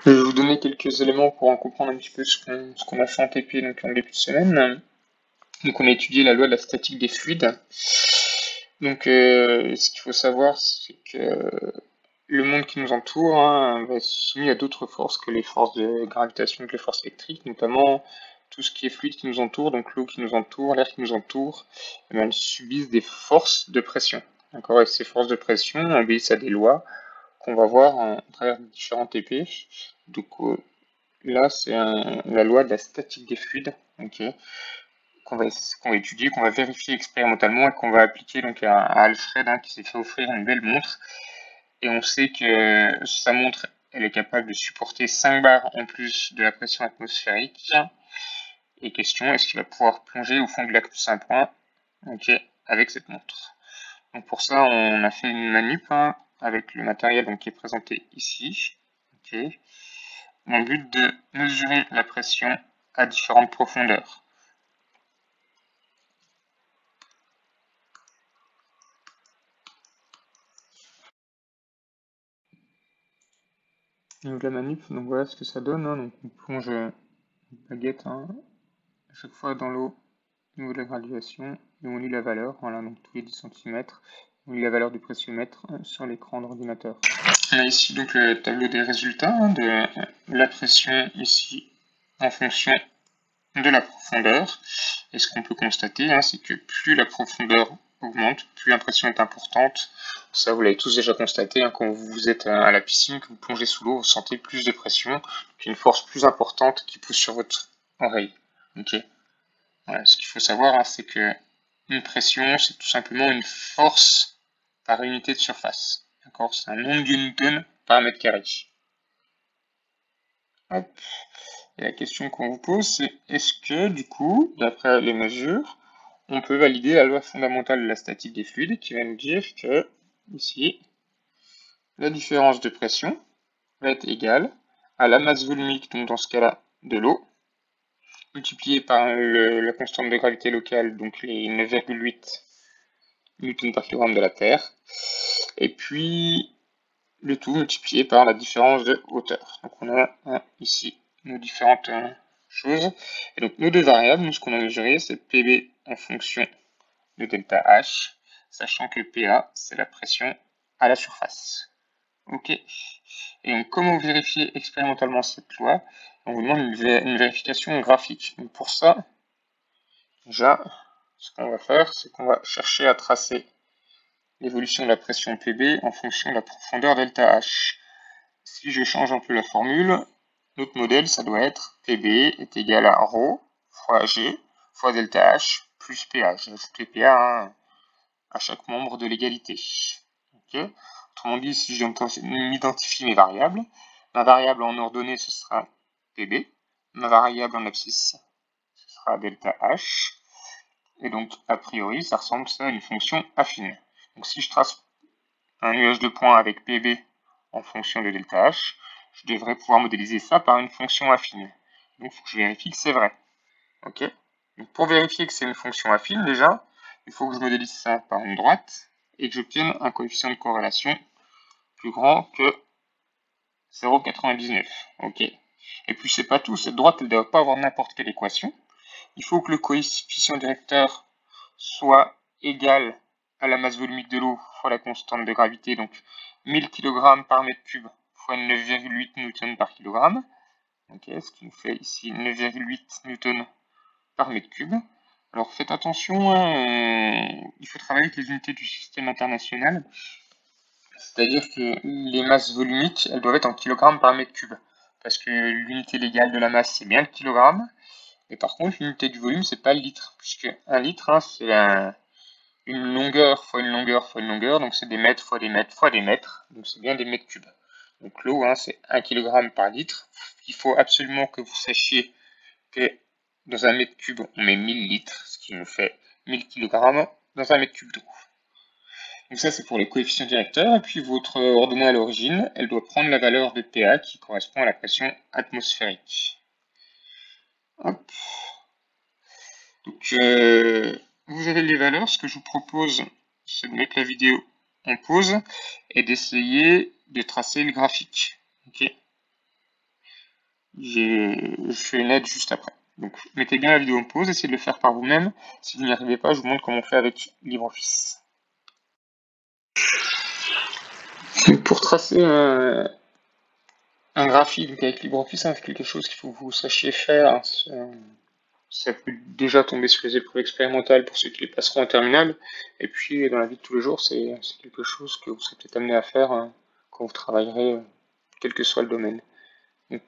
Je vais vous donner quelques éléments pour en comprendre un petit peu ce qu'on a fait en TP donc en début de semaine. Donc on a étudié la loi de la statique des fluides. Donc ce qu'il faut savoir, c'est que le monde qui nous entoure va être soumis à d'autres forces que les forces de gravitation, que les forces électriques, notamment tout ce qui est fluide qui nous entoure, donc l'eau qui nous entoure, l'air qui nous entoure, elles subissent des forces de pression. D'accord. Et ces forces de pression obéissent à des lois qu'on va voir à travers différents TP. Donc là, c'est la loi de la statique des fluides, okay, qu'on va étudier, qu'on va vérifier expérimentalement et qu'on va appliquer donc à Alfred, qui s'est fait offrir une belle montre. Et on sait que sa montre, elle est capable de supporter 5 bars en plus de la pression atmosphérique. Et question, est-ce qu'il va pouvoir plonger au fond du lac de Saint-Point, avec cette montre? Donc pour ça, on a fait une manip avec le matériel donc, qui est présenté ici. Dans le but de mesurer la pression à différentes profondeurs. Donc la manip, donc voilà ce que ça donne. Donc on plonge une baguette à chaque fois dans l'eau au niveau de la graduation et on lit la valeur, voilà, donc tous les 10 cm, on lit la valeur du pressiomètre sur l'écran d'ordinateur. On a ici donc le tableau des résultats de la pression ici en fonction de la profondeur. Et ce qu'on peut constater, c'est que plus la profondeur augmente, plus la pression est importante. Ça, vous l'avez tous déjà constaté, quand vous êtes à la piscine, que vous plongez sous l'eau, vous sentez plus de pression, une force plus importante qui pousse sur votre oreille. Voilà, ce qu'il faut savoir, c'est que une pression, c'est tout simplement une force par unité de surface. D'accord, c'est un nombre de newtons par mètre carré. Hop. Et la question qu'on vous pose, c'est est-ce que, du coup, d'après les mesures, on peut valider la loi fondamentale de la statique des fluides qui va nous dire que, ici, la différence de pression va être égale à la masse volumique, donc dans ce cas-là, de l'eau, multipliée par la constante de gravité locale, donc les 9,8 newtons par kilogramme de la Terre, et puis le tout multiplié par la différence de hauteur. Donc on a ici nos différentes choses. Et donc nos deux variables, nous ce qu'on a mesuré, c'est PB en fonction de delta H, sachant que PA, c'est la pression à la surface. Ok. Et donc comment vérifier expérimentalement cette loi? On vous demande une vérification graphique. Donc pour ça, déjà, ce qu'on va faire, c'est qu'on va chercher à tracer l'évolution de la pression PB en fonction de la profondeur delta H. Si je change un peu la formule, notre modèle, ça doit être PB est égal à ρ fois G fois delta H plus PA. J'ajoute les PA à chaque membre de l'égalité. Autrement dit, si j'identifie mes variables, ma variable en ordonnée, ce sera PB. Ma variable en abscisse, ce sera delta H. Et donc, a priori, ça ressemble à une fonction affine. Donc, si je trace un nuage de points avec PB en fonction de delta H, je devrais pouvoir modéliser ça par une fonction affine. Donc, il faut que je vérifie que c'est vrai. Ok. Donc, pour vérifier que c'est une fonction affine, déjà, il faut que je modélise ça par une droite et que j'obtienne un coefficient de corrélation plus grand que 0,99. Ok. Et puis, c'est pas tout. Cette droite, elle ne doit pas avoir n'importe quelle équation. Il faut que le coefficient directeur soit égal à la masse volumique de l'eau fois la constante de gravité, donc 1000 kg par mètre cube fois 9,8 newtons par kg. Ce qui nous fait ici 9,8 newtons par mètre cube. Alors faites attention, il faut travailler avec les unités du système international. C'est-à-dire que les masses volumiques, elles doivent être en kilogrammes par mètre cube. Parce que l'unité légale de la masse, c'est bien le kilogramme. Et par contre, l'unité du volume, c'est pas le litre. Puisque un litre, c'est une longueur fois une longueur fois une longueur. Donc c'est des mètres fois des mètres fois des mètres. Donc c'est bien des mètres cubes. Donc l'eau, c'est 1 kg par litre. Il faut absolument que vous sachiez que dans un mètre cube, on met 1000 litres. Ce qui nous fait 1000 kg dans un mètre cube d'eau. Donc ça, c'est pour les coefficients directeurs. Et puis votre ordonnée à l'origine, elle doit prendre la valeur de PA qui correspond à la pression atmosphérique. Hop. Donc, vous avez les valeurs. Ce que je vous propose, c'est de mettre la vidéo en pause et d'essayer de tracer le graphique. Ok. je fais une aide juste après. Donc mettez bien la vidéo en pause, essayez de le faire par vous-même. Si vous n'y arrivez pas, je vous montre comment on fait avec LibreOffice. Donc, pour tracer un graphique avec LibreOffice, c'est quelque chose qu'il faut que vous sachiez faire. Ça peut déjà tomber sur les épreuves expérimentales pour ceux qui les passeront en terminale. Et puis dans la vie de tous les jours, c'est quelque chose que vous serez peut-être amené à faire quand vous travaillerez, quel que soit le domaine. Donc,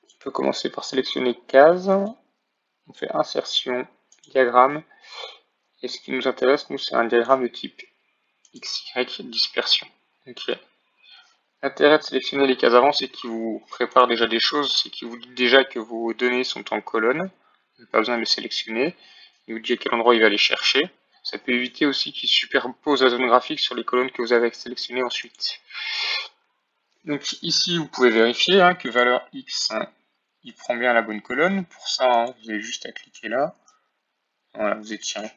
on peut commencer par sélectionner case. On fait insertion, diagramme. Et ce qui nous intéresse, nous, c'est un diagramme de type XY dispersion. Okay. L'intérêt de sélectionner les cases avant, c'est qu'il vous prépare déjà des choses, c'est qu'il vous dit déjà que vos données sont en colonne. Vous n'avez pas besoin de les sélectionner. Il vous dit à quel endroit il va les chercher. Ça peut éviter aussi qu'il superpose la zone graphique sur les colonnes que vous avez sélectionnées ensuite. Donc ici, vous pouvez vérifier que valeur X, il prend bien la bonne colonne. Pour ça, vous avez juste à cliquer là. Voilà, vous étirez.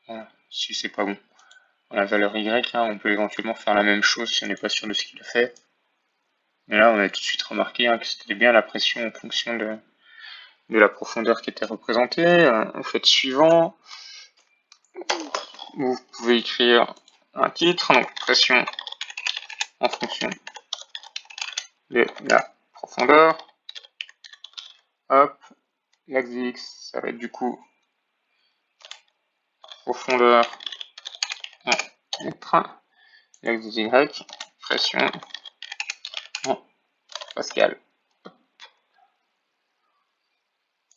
Voilà, si c'est pas bon. La valeur Y, on peut éventuellement faire la même chose si on n'est pas sûr de ce qu'il a fait. Et là, on a tout de suite remarqué que c'était bien la pression en fonction de la profondeur qui était représentée. Vous faites suivant. Vous pouvez écrire un titre, donc pression en fonction de la profondeur. Hop, l'axe X, ça va être du coup profondeur en mètre. L'axe Y, pression en pascal.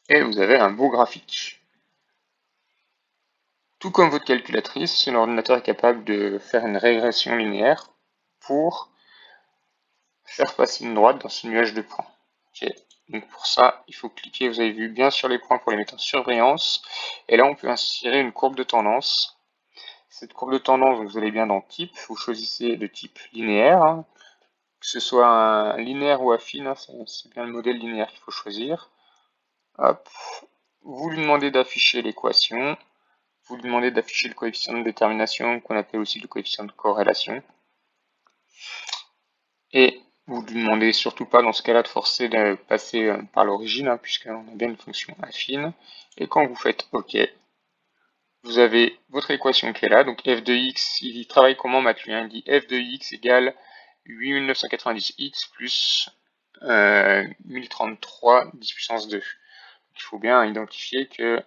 Et vous avez un beau graphique. Tout comme votre calculatrice, l'ordinateur est capable de faire une régression linéaire pour faire passer une droite dans ce nuage de points. Okay. Donc pour ça, il faut cliquer, vous avez vu, bien sur les points pour les mettre en surbrillance. Et là, on peut insérer une courbe de tendance. Cette courbe de tendance, vous allez bien dans type, vous choisissez le type linéaire. Que ce soit un linéaire ou affine, c'est bien le modèle linéaire qu'il faut choisir. Hop. Vous lui demandez d'afficher l'équation. Vous lui demandez d'afficher le coefficient de détermination, qu'on appelle aussi le coefficient de corrélation. Et vous ne lui demandez surtout pas dans ce cas-là de forcer de passer par l'origine, puisqu'on a bien une fonction affine. Et quand vous faites OK, vous avez votre équation qui est là. Donc f de x, il travaille comment Mathieu? Il dit f de x égale 8990x plus 1033 10 puissance 2. Donc, il faut bien identifier que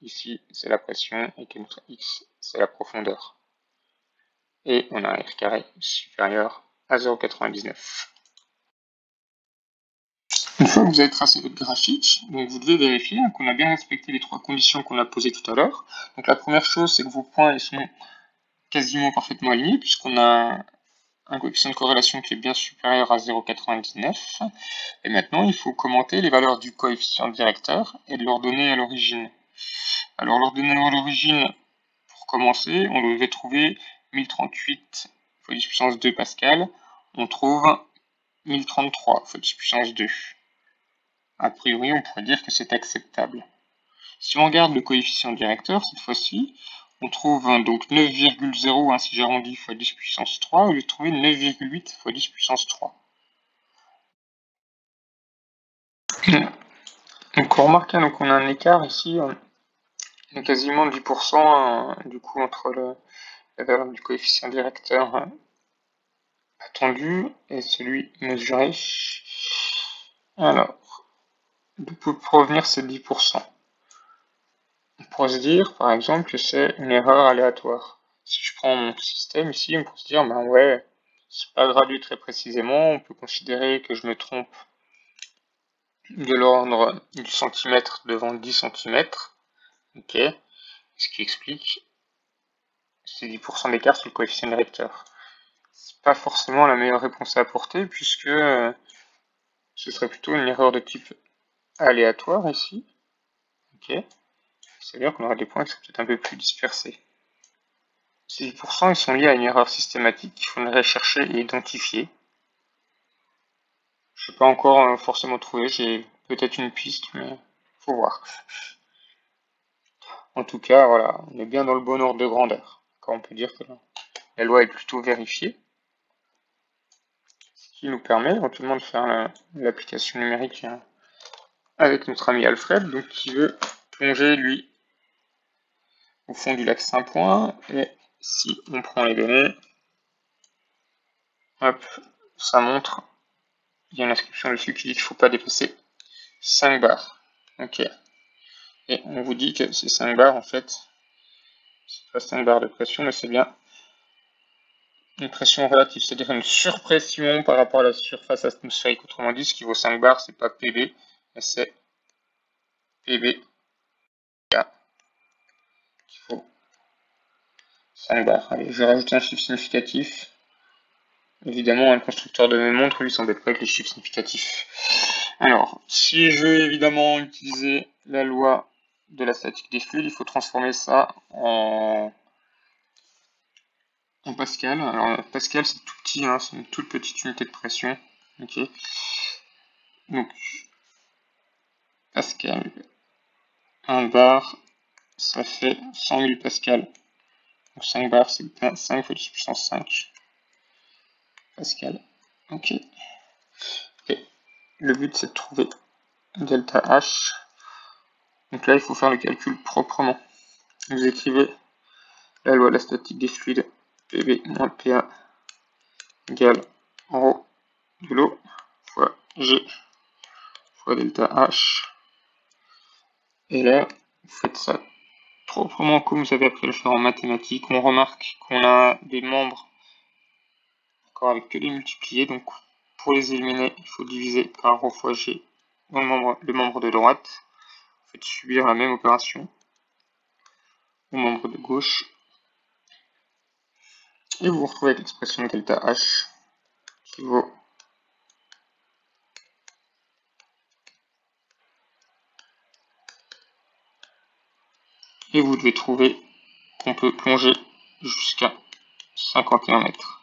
ici c'est la pression et que notre x c'est la profondeur. Et on a un r carré supérieur à 0,99. Une fois que vous avez tracé votre graphique, donc vous devez vérifier qu'on a bien respecté les trois conditions qu'on a posées tout à l'heure. Donc la première chose, c'est que vos points ils sont quasiment parfaitement alignés, puisqu'on a un coefficient de corrélation qui est bien supérieur à 0,99. Et maintenant, il faut commenter les valeurs du coefficient directeur et de leur donner à l'origine. Alors, leur donner à l'origine, pour commencer, on devait trouver 1038 fois 10 puissance 2 pascal. On trouve 1033 fois 10 puissance 2. A priori, on pourrait dire que c'est acceptable. Si on regarde le coefficient directeur, cette fois-ci, on trouve donc 9,0 si j'arrondis fois 10 puissance 3, au lieu de trouver 9,8 fois 10 puissance 3. Donc on remarque qu'on a un écart ici de quasiment 10% du coup entre la valeur du coefficient directeur attendu et celui mesuré. Alors, d'où peut provenir ces 10%? On pourrait se dire, par exemple, que c'est une erreur aléatoire. Si je prends mon système ici, on peut se dire, ben ouais, c'est pas gradué très précisément, on peut considérer que je me trompe de l'ordre du centimètre devant 10 cm. Ok, ce qui explique ces 10% d'écart sur le coefficient directeur. C'est pas forcément la meilleure réponse à apporter, puisque ce serait plutôt une erreur de type aléatoire ici. Ok, c'est-à-dire qu'on aura des points qui sont peut-être un peu plus dispersés. Ces 10% ils sont liés à une erreur systématique qu'il faudrait chercher et identifier. Je n'ai pas encore forcément trouvé, j'ai peut-être une piste, mais faut voir. En tout cas, voilà, on est bien dans le bon ordre de grandeur. Quand on peut dire que la loi est plutôt vérifiée. Ce qui nous permet éventuellement de faire l'application numérique avec notre ami Alfred, donc qui veut plonger lui au fond du lac Saint-Point. Et si on prend les données, hop, ça montre, il y a une inscription dessus qui dit qu'il ne faut pas dépasser 5 bars. Ok. Et on vous dit que ces 5 bars, en fait, c'est pas 5 bars de pression, mais c'est bien une pression relative, c'est-à-dire une surpression par rapport à la surface atmosphérique. Autrement dit, ce qui vaut 5 bars, c'est pas PB, mais c'est PB. Il faut 5 bars. Allez, je vais rajouter un chiffre significatif. Évidemment, le constructeur de mes montres, lui, s'embête pas avec les chiffres significatifs. Alors, si je veux évidemment utiliser la loi de la statique des fluides, il faut transformer ça en Pascal. Alors, Pascal, c'est tout petit, hein, c'est une toute petite unité de pression. Ok. Donc, Pascal, 1 bar, ça fait 100 000 Pascal. Donc, 5 bars, c'est 5 fois 10 puissance 5 Pascal. Ok. Et le but, c'est de trouver delta H. Donc là, il faut faire le calcul proprement. Vous écrivez la loi de la statique des fluides, PB moins PA égale ρ de l'eau fois G fois delta H. Et là, vous faites ça proprement comme vous avez appris à le faire en mathématiques. On remarque qu'on a des membres encore avec que des multipliés. Donc pour les éliminer, il faut diviser par ρ fois G dans le membre de droite. Vous faites subir la même opération au membre de gauche. Et vous vous retrouvez avec l'expression delta H qui vaut et vous devez trouver qu'on peut plonger jusqu'à 51 mètres.